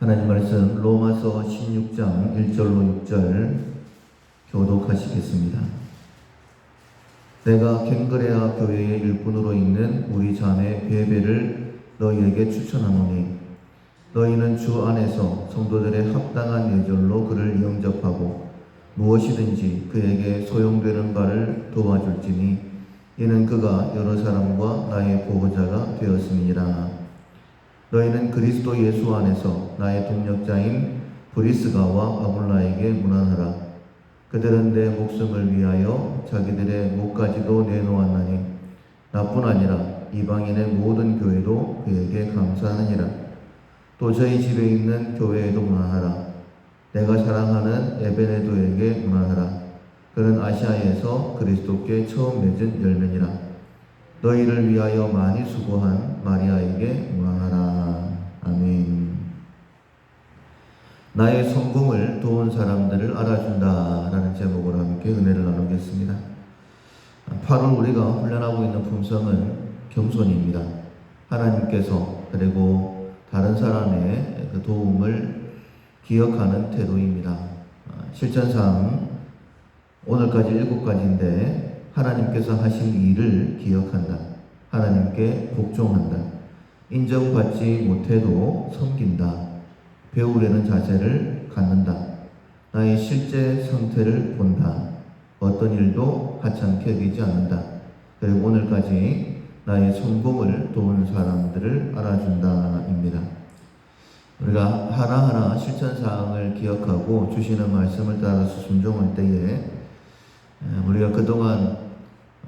하나님 말씀 로마서 16장 1절로 6절 교독하시겠습니다. 내가 갱그레아 교회의 일꾼으로 있는 우리 자매 베베를 너희에게 추천하노니 너희는 주 안에서 성도들의 합당한 예절로 그를 영접하고 무엇이든지 그에게 소용되는 바를 도와줄지니 이는 그가 여러 사람과 나의 보호자가 되었음이니라. 너희는 그리스도 예수 안에서 나의 동력자인 브리스가와 아굴라에게 문안하라. 그들은 내 목숨을 위하여 자기들의 목까지도 내놓았나니 나뿐 아니라 이방인의 모든 교회도 그에게 감사하느니라. 또 저희 집에 있는 교회에도 문안하라. 내가 사랑하는 에베네도에게 문안하라. 그는 아시아에서 그리스도께 처음 맺은 열매니라. 너희를 위하여 많이 수고한 마리아에게 문안하라. 아멘. 나의 성공을 도운 사람들을 알아준다 라는 제목으로 함께 은혜를 나누겠습니다. 8월 우리가 훈련하고 있는 품성은 겸손입니다. 하나님께서 그리고 다른 사람의 그 도움을 기억하는 태도입니다. 실천상 오늘까지 7가지인데 하나님께서 하신 일을 기억한다. 하나님께 복종한다. 인정받지 못해도 섬긴다. 배우려는 자세를 갖는다. 나의 실제 상태를 본다. 어떤 일도 하찮게 여기지 않는다. 그리고 오늘까지 나의 성공을 도운 사람들을 알아준다입니다. 우리가 하나하나 실천사항을 기억하고 주시는 말씀을 따라서 순종할 때에 우리가 그동안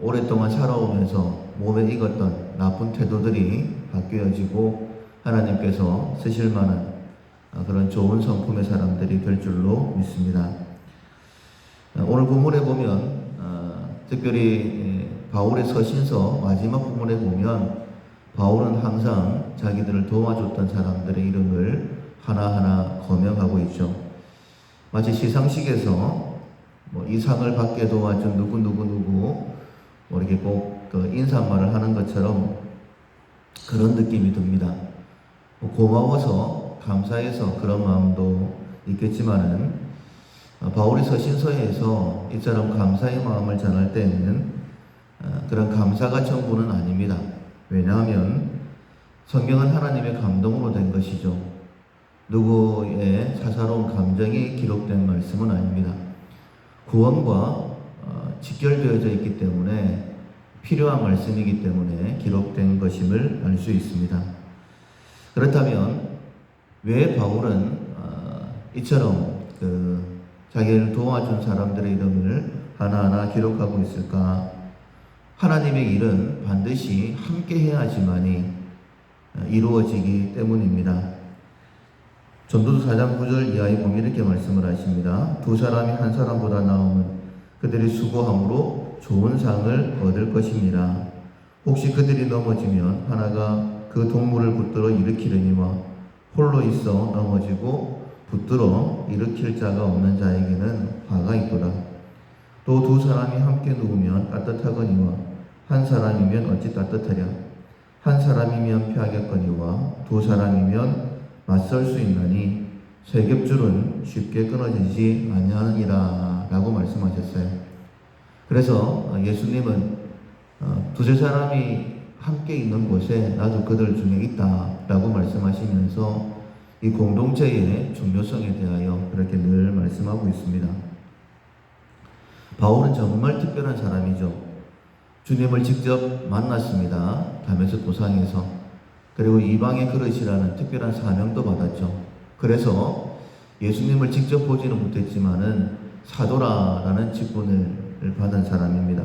오랫동안 살아오면서 몸에 익었던 나쁜 태도들이 바뀌어지고 하나님께서 쓰실 만한 그런 좋은 성품의 사람들이 될 줄로 믿습니다. 오늘 본문에 보면 특별히 바울의 서신서 마지막 부분에 보면 바울은 항상 자기들을 도와줬던 사람들의 이름을 하나하나 거명하고 있죠. 마치 시상식에서 이 상을 받게 도와준 누구 이렇게 꼭 그 인사말을 하는 것처럼 그런 느낌이 듭니다. 고마워서 감사해서 그런 마음도 있겠지만은 바울이 서신서에서 이처럼 감사의 마음을 전할 때는 그런 감사가 전부는 아닙니다. 왜냐하면 성경은 하나님의 감동으로 된 것이죠. 누구의 사사로운 감정이 기록된 말씀은 아닙니다. 구원과 직결되어져 있기 때문에 필요한 말씀이기 때문에 기록된 것임을 알 수 있습니다. 그렇다면 왜 바울은 이처럼 자기를 도와준 사람들의 이름을 하나하나 기록하고 있을까? 하나님의 일은 반드시 함께 해야지만이 이루어지기 때문입니다. 전도서 4장 9절 이하에 보면 이렇게 말씀을 하십니다. 두 사람이 한 사람보다 나으면 그들이 수고함으로 좋은 상을 얻을 것입니다. 혹시 그들이 넘어지면 하나가 그 동물을 붙들어 일으키려니와 홀로 있어 넘어지고 붙들어 일으킬 자가 없는 자에게는 화가 있도다. 또 두 사람이 함께 누우면 따뜻하거니와 한 사람이면 어찌 따뜻하랴. 한 사람이면 피하겠거니와 두 사람이면 맞설 수 있나니 세 겹줄은 쉽게 끊어지지 아니하느니라 라고 말씀하셨어요. 그래서 예수님은 두세 사람이 함께 있는 곳에 나도 그들 중에 있다 라고 말씀하시면서 이 공동체의 중요성에 대하여 그렇게 늘 말씀하고 있습니다. 바울은 정말 특별한 사람이죠. 주님을 직접 만났습니다. 다메섹 도상에서. 그리고 이방의 그릇이라는 특별한 사명도 받았죠. 그래서 예수님을 직접 보지는 못했지만은 사도라라는 직분을 받은 사람입니다.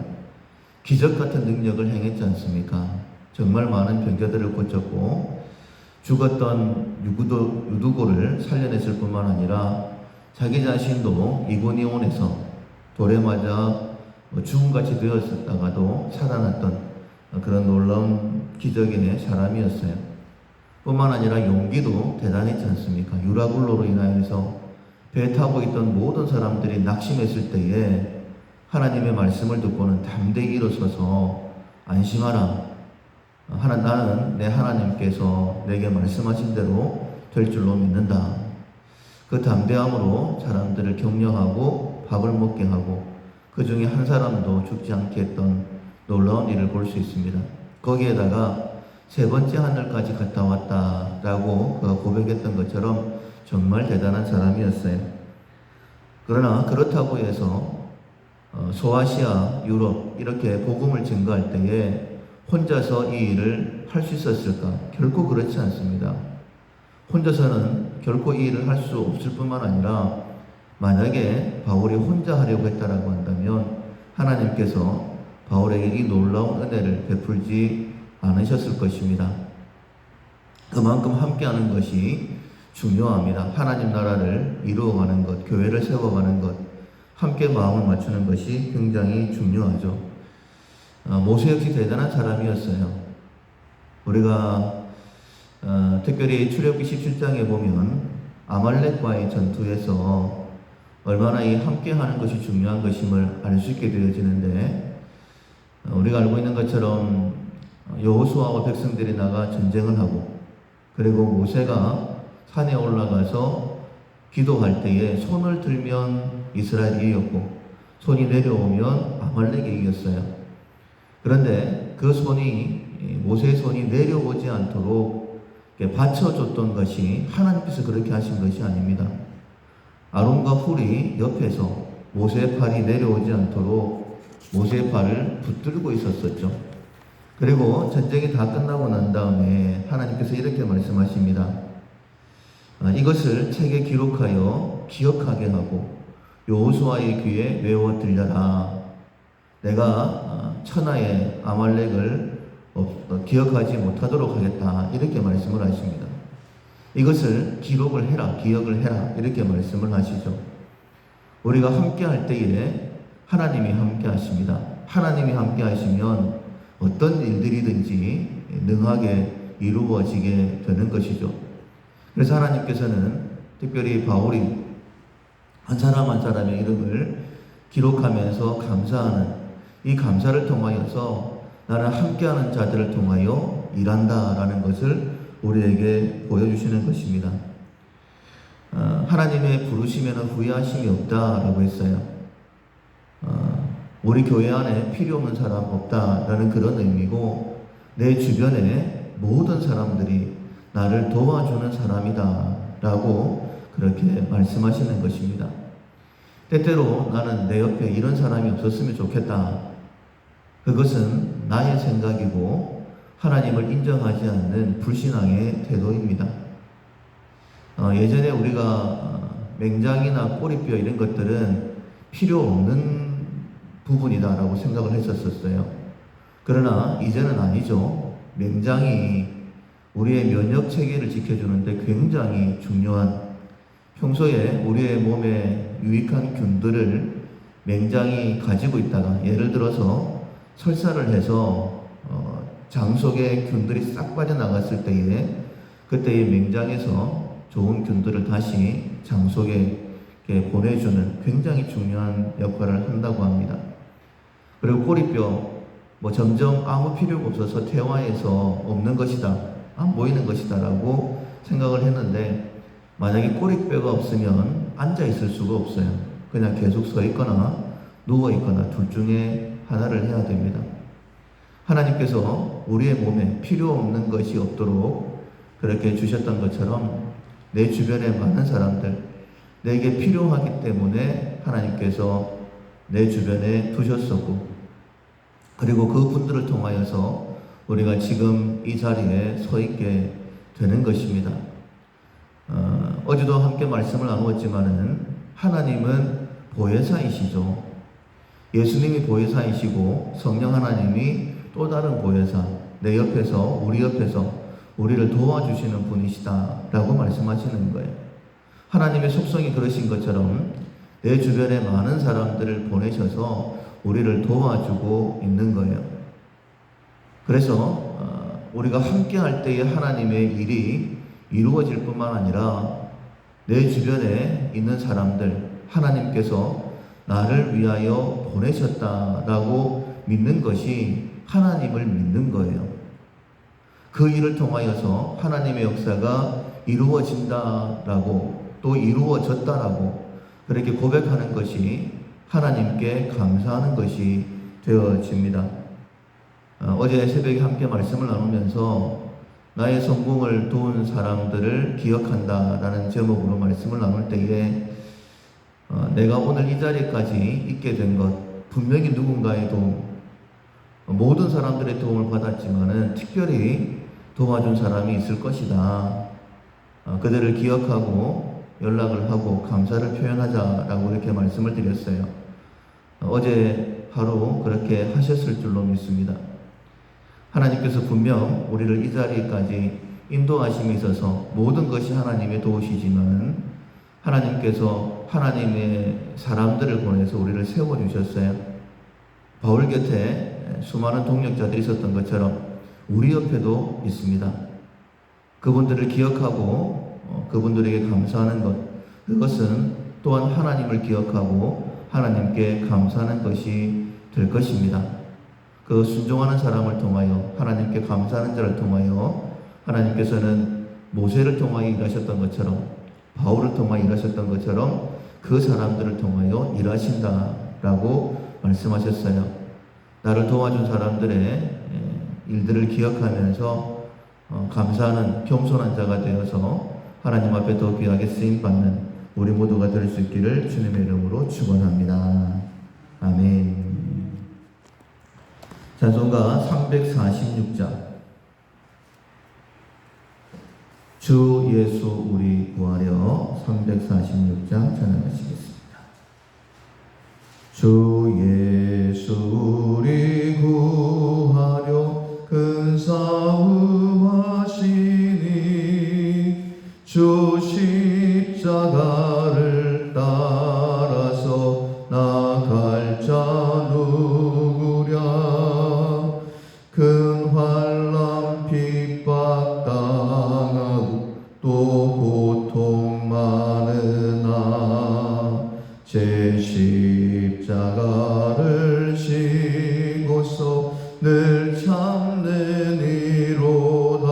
기적 같은 능력을 행했지 않습니까? 정말 많은 병자들을 고쳤고 죽었던 유두고를 살려냈을 뿐만 아니라 자기 자신도 이고니온에서 돌에 맞아 죽음같이 되었다가도 살아났던 그런 놀라운 기적의 사람이었어요. 뿐만 아니라 용기도 대단했지 않습니까? 유라굴로로 인하여서 배 타고 있던 모든 사람들이 낙심했을 때에 하나님의 말씀을 듣고는 담대히 일어서서 안심하라. 나는 내 하나님께서 내게 말씀하신 대로 될 줄로 믿는다. 그 담대함으로 사람들을 격려하고 밥을 먹게 하고 그 중에 한 사람도 죽지 않게 했던 놀라운 일을 볼 수 있습니다. 거기에다가 세 번째 하늘까지 갔다 왔다라고 그가 고백했던 것처럼 정말 대단한 사람이었어요. 그러나 그렇다고 해서 소아시아, 유럽 이렇게 복음을 증거할 때에 혼자서 이 일을 할 수 있었을까? 결코 그렇지 않습니다. 혼자서는 결코 이 일을 할 수 없을 뿐만 아니라 만약에 바울이 혼자 하려고 했다라고 한다면 하나님께서 바울에게 이 놀라운 은혜를 베풀지 않으셨을 것입니다. 그만큼 함께하는 것이 중요합니다. 하나님 나라를 이루어가는 것, 교회를 세워가는 것, 함께 마음을 맞추는 것이 굉장히 중요하죠. 모세 역시 대단한 사람이었어요. 우리가 특별히 출애굽기 17장에 보면 아말렉과의 전투에서 얼마나 이 함께하는 것이 중요한 것임을 알 수 있게 되어지는데, 우리가 알고 있는 것처럼 여호수아와 백성들이 나가 전쟁을 하고, 그리고 모세가 산에 올라가서 기도할 때에 손을 들면 이스라엘이 이겼고 손이 내려오면 아말렉이 이겼어요. 그런데 그 모세의 손이 내려오지 않도록 받쳐줬던 것이 하나님께서 그렇게 하신 것이 아닙니다. 아론과 훌이 옆에서 모세의 팔이 내려오지 않도록 모세의 팔을 붙들고 있었었죠. 그리고 전쟁이 다 끝나고 난 다음에 하나님께서 이렇게 말씀하십니다. 이것을 책에 기록하여 기억하게 하고 여호수아의 귀에 외워 들려라. 내가 천하의 아말렉을 기억하지 못하도록 하겠다. 이렇게 말씀을 하십니다. 이것을 기록을 해라, 기억을 해라. 이렇게 말씀을 하시죠. 우리가 함께 할 때에 하나님이 함께 하십니다. 하나님이 함께 하시면 어떤 일들이든지 능하게 이루어지게 되는 것이죠. 그래서 하나님께서는 특별히 바울이 한 사람 한 사람의 이름을 기록하면서 감사하는 이 감사를 통하여서 나는 함께하는 자들을 통하여 일한다라는 것을 우리에게 보여주시는 것입니다. 하나님의 부르시면 후회하심이 없다라고 했어요. 우리 교회 안에 필요 없는 사람 없다라는 그런 의미고, 내 주변에 모든 사람들이 나를 도와주는 사람이다 라고 그렇게 말씀하시는 것입니다. 때때로 나는 내 옆에 이런 사람이 없었으면 좋겠다. 그것은 나의 생각이고 하나님을 인정하지 않는 불신앙의 태도입니다. 예전에 우리가 맹장이나 꼬리뼈 이런 것들은 필요 없는 부분이다라고 생각을 했었어요. 그러나 이제는 아니죠. 맹장이 우리의 면역 체계를 지켜주는데 굉장히 중요한, 평소에 우리의 몸에 유익한 균들을 맹장이 가지고 있다가, 예를 들어서 설사를 해서 장 속에 균들이 싹 빠져나갔을 때에 그때의 맹장에서 좋은 균들을 다시 장 속에 보내주는 굉장히 중요한 역할을 한다고 합니다. 그리고 꼬리뼈, 점점 아무 필요가 없어서 퇴화해서 없는 것이다, 안 보이는 것이다 라고 생각을 했는데, 만약에 꼬리뼈가 없으면 앉아 있을 수가 없어요. 그냥 계속 서 있거나 누워 있거나 둘 중에 하나를 해야 됩니다. 하나님께서 우리의 몸에 필요 없는 것이 없도록 그렇게 주셨던 것처럼 내 주변에 많은 사람들, 내게 필요하기 때문에 하나님께서 내 주변에 두셨었고, 그리고 그 분들을 통하여서 우리가 지금 이 자리에 서 있게 되는 것입니다. 어제도 함께 말씀을 나누었지만은 하나님은 보혜사이시죠. 예수님이 보혜사이시고 성령 하나님이 또 다른 보혜사, 내 옆에서, 우리 옆에서 우리를 도와주시는 분이시다라고 말씀하시는 거예요. 하나님의 속성이 그러신 것처럼 내 주변에 많은 사람들을 보내셔서 우리를 도와주고 있는 거예요. 그래서 우리가 함께 할 때에 하나님의 일이 이루어질 뿐만 아니라 내 주변에 있는 사람들, 하나님께서 나를 위하여 보내셨다라고 믿는 것이 하나님을 믿는 거예요. 그 일을 통하여서 하나님의 역사가 이루어진다라고 또 이루어졌다라고 그렇게 고백하는 것이 하나님께 감사하는 것이 되어집니다. 어제 새벽에 함께 말씀을 나누면서 나의 성공을 도운 사람들을 기억한다라는 제목으로 말씀을 나눌 때에 내가 오늘 이 자리까지 있게 된 것, 분명히 누군가의 도움, 모든 사람들의 도움을 받았지만은 특별히 도와준 사람이 있을 것이다. 그들을 기억하고 연락을 하고 감사를 표현하자라고 이렇게 말씀을 드렸어요. 어제 하루 그렇게 하셨을 줄로 믿습니다. 하나님께서 분명 우리를 이 자리까지 인도하심에 있어서 모든 것이 하나님의 도우시지만 하나님께서 하나님의 사람들을 보내서 우리를 세워주셨어요. 바울 곁에 수많은 동력자들이 있었던 것처럼 우리 옆에도 있습니다. 그분들을 기억하고 그분들에게 감사하는 것, 그것은 또한 하나님을 기억하고 하나님께 감사하는 것이 될 것입니다. 그 순종하는 사람을 통하여 하나님께 감사하는 자를 통하여 하나님께서는 모세를 통하여 일하셨던 것처럼 바울을 통하여 일하셨던 것처럼 그 사람들을 통하여 일하신다라고 말씀하셨어요. 나를 도와준 사람들의 일들을 기억하면서 감사하는 겸손한 자가 되어서 하나님 앞에 더 귀하게 쓰임받는 우리 모두가 될 수 있기를 주님의 이름으로 축원합니다. 아멘. 찬송가 346장 주 예수 우리 구하려 346장 찬양하시겠습니다. 주 예수 우리 구하려 큰 싸움 하시니 주 십자가를 따라서 나갈 자 누구랴. 큰 환난 핍박 당하고 또 고통 많으나 제 십자가를 지고서 늘 참는 이로다.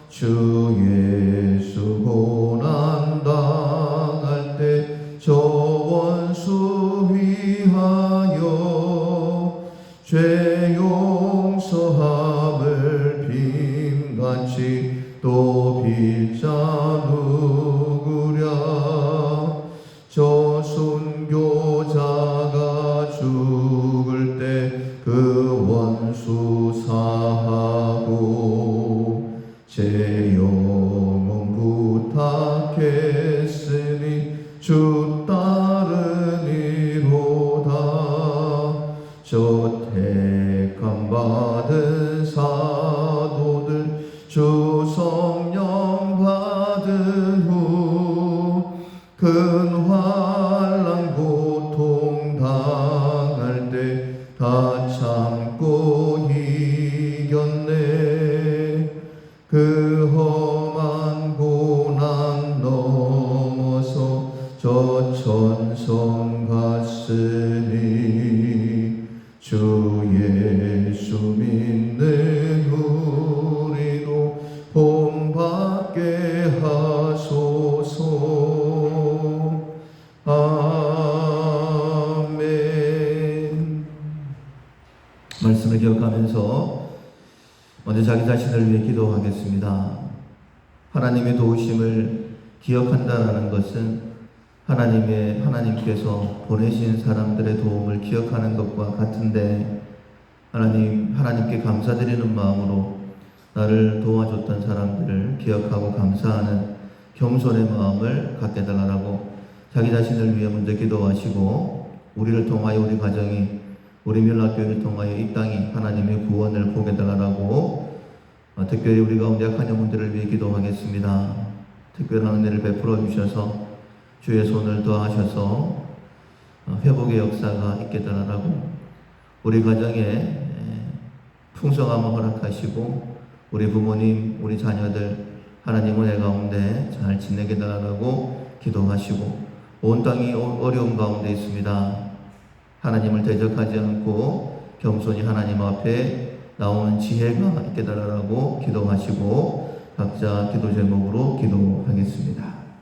주 예수 고난 당할 때 저 원수 위하여 죄 용서함을 빔같이 또 빌 자 누구랴. 저 순교자가 죽을 때 그 원수 사하고 제 영혼 부탁했으니 주 따르니로다. 저 택함 받은 사도들 주 성령 받은 후 큰 환난 고통 당할 때 다 참고 이겼네. 그 험한 고난 넘어서 저 천성 갔으니 주 예수 믿는 우리도 본받게 하소서. 아멘. 말씀을 기억하면서 먼저 자기 자신을 위해 기도하겠습니다. 하나님의 도우심을 기억한다라는 것은 하나님께서 보내신 사람들의 도움을 기억하는 것과 같은데, 하나님께 감사드리는 마음으로 나를 도와줬던 사람들을 기억하고 감사하는 겸손의 마음을 갖게 달라고 자기 자신을 위해 먼저 기도하시고, 우리를 통하여 우리 가정이, 우리 밀락교회를 통하여 이 땅이 하나님의 구원을 보게 달라고 특별히 우리 가운데 약한 영혼들을 위해 기도하겠습니다. 특별한 은혜를 베풀어 주셔서 주의 손을 더하셔서 회복의 역사가 있게 달라고, 우리 가정에 풍성함을 허락하시고 우리 부모님, 우리 자녀들 하나님 은혜 가운데 잘 지내게 달라고 기도하시고, 온 땅이 어려움 가운데 있습니다. 하나님을 대적하지 않고 겸손히 하나님 앞에 나오는 지혜가 있게 달라고 기도하시고, 각자 기도 제목으로 기도하겠습니다.